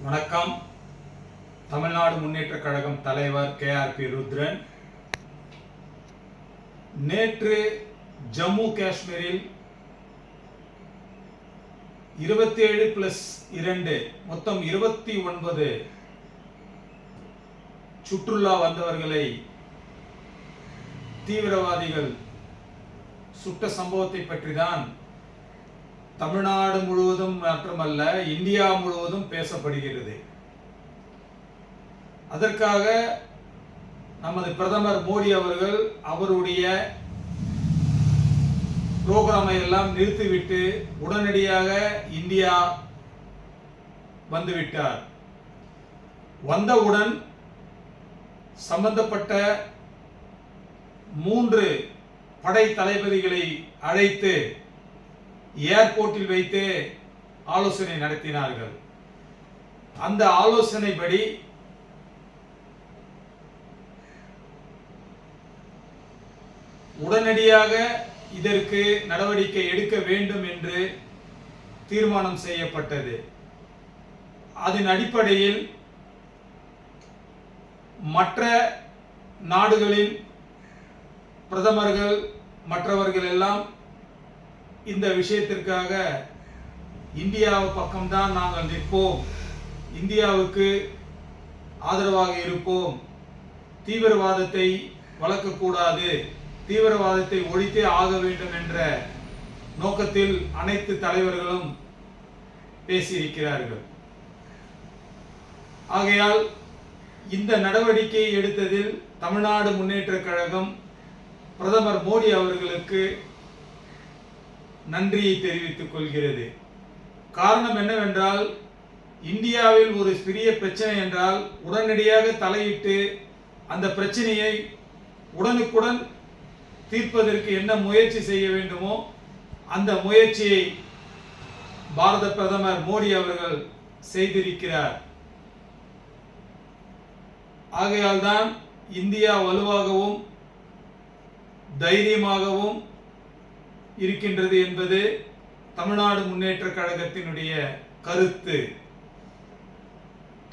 வணக்கம். தமிழ்நாடு முன்னேற்ற கழகம் தலைவர் KRP ருத்ரன். நேற்று ஜம்மு காஷ்மீரில் 27+2 மொத்தம் 29 சுற்றுலா வந்தவர்களை தீவிரவாதிகள் சுட்ட சம்பவத்தை பற்றிதான் தமிழ்நாடு முழுவதும் மட்டுமல்ல இந்தியா முழுவதும் பேசப்படுகிறது. அதற்காக நமது பிரதமர் மோடி அவர்கள் அவருடைய புரோகிராமை எல்லாம் நிறுத்திவிட்டு உடனடியாக இந்தியா வந்துவிட்டார். வந்தவுடன் சம்பந்தப்பட்ட 3 படை தளபதிகளை அழைத்து ஏர்போர்ட்டில் வைத்து ஆலோசனை நடத்தினார்கள். அந்த ஆலோசனைப்படி உடனடியாக இதற்கு நடவடிக்கை எடுக்க வேண்டும் என்று தீர்மானம் செய்யப்பட்டது. அதன் அடிப்படையில் மற்ற நாடுகளின் பிரதமர்கள் மற்றவர்கள் எல்லாம் இந்த விஷயத்திற்காக இந்தியா பக்கம்தான் நாங்கள் நிற்போம், இந்தியாவுக்கு ஆதரவாக இருப்போம், தீவிரவாதத்தை வளர்க்கக்கூடாது, தீவிரவாதத்தை ஒழித்தே ஆக வேண்டும் என்ற நோக்கத்தில் அனைத்து தலைவர்களும் பேசியிருக்கிறார்கள். ஆகையால் இந்த நடவடிக்கை எடுத்ததில் தமிழ்நாடு முன்னேற்ற கழகம் பிரதமர் மோடி அவர்களுக்கு நன்றியை தெரிவித்துக் கொள்கிறது. காரணம் என்னவென்றால், இந்தியாவில் ஒரு சிறிய பிரச்சனை என்றால் உடனடியாக தலையிட்டு அந்த பிரச்சனையை உடனுக்குடன் தீர்ப்பதற்கு என்ன முயற்சி செய்ய வேண்டுமோ அந்த முயற்சியை பாரத பிரதமர் மோடி அவர்கள் செய்திருக்கிறார். ஆகையால் தான் இந்தியா வலுவாகவும் தைரியமாகவும் இருக்கின்றது என்பது தமிழ்நாடு முன்னேற்ற கழகத்தினுடைய கருத்து.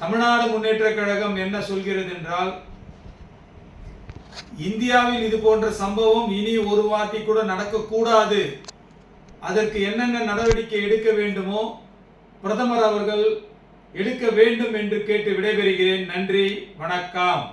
தமிழ்நாடு முன்னேற்ற கழகம் என்ன சொல்கிறது என்றால், இந்தியாவில் இது போன்ற சம்பவம் இனி ஒரு வாட்டி கூட நடக்கக்கூடாது, அதற்கு என்னென்ன நடவடிக்கை எடுக்க வேண்டுமோ பிரதமர் அவர்கள் எடுக்க வேண்டும் என்று கேட்டு விடைபெறுகிறேன். நன்றி, வணக்கம்.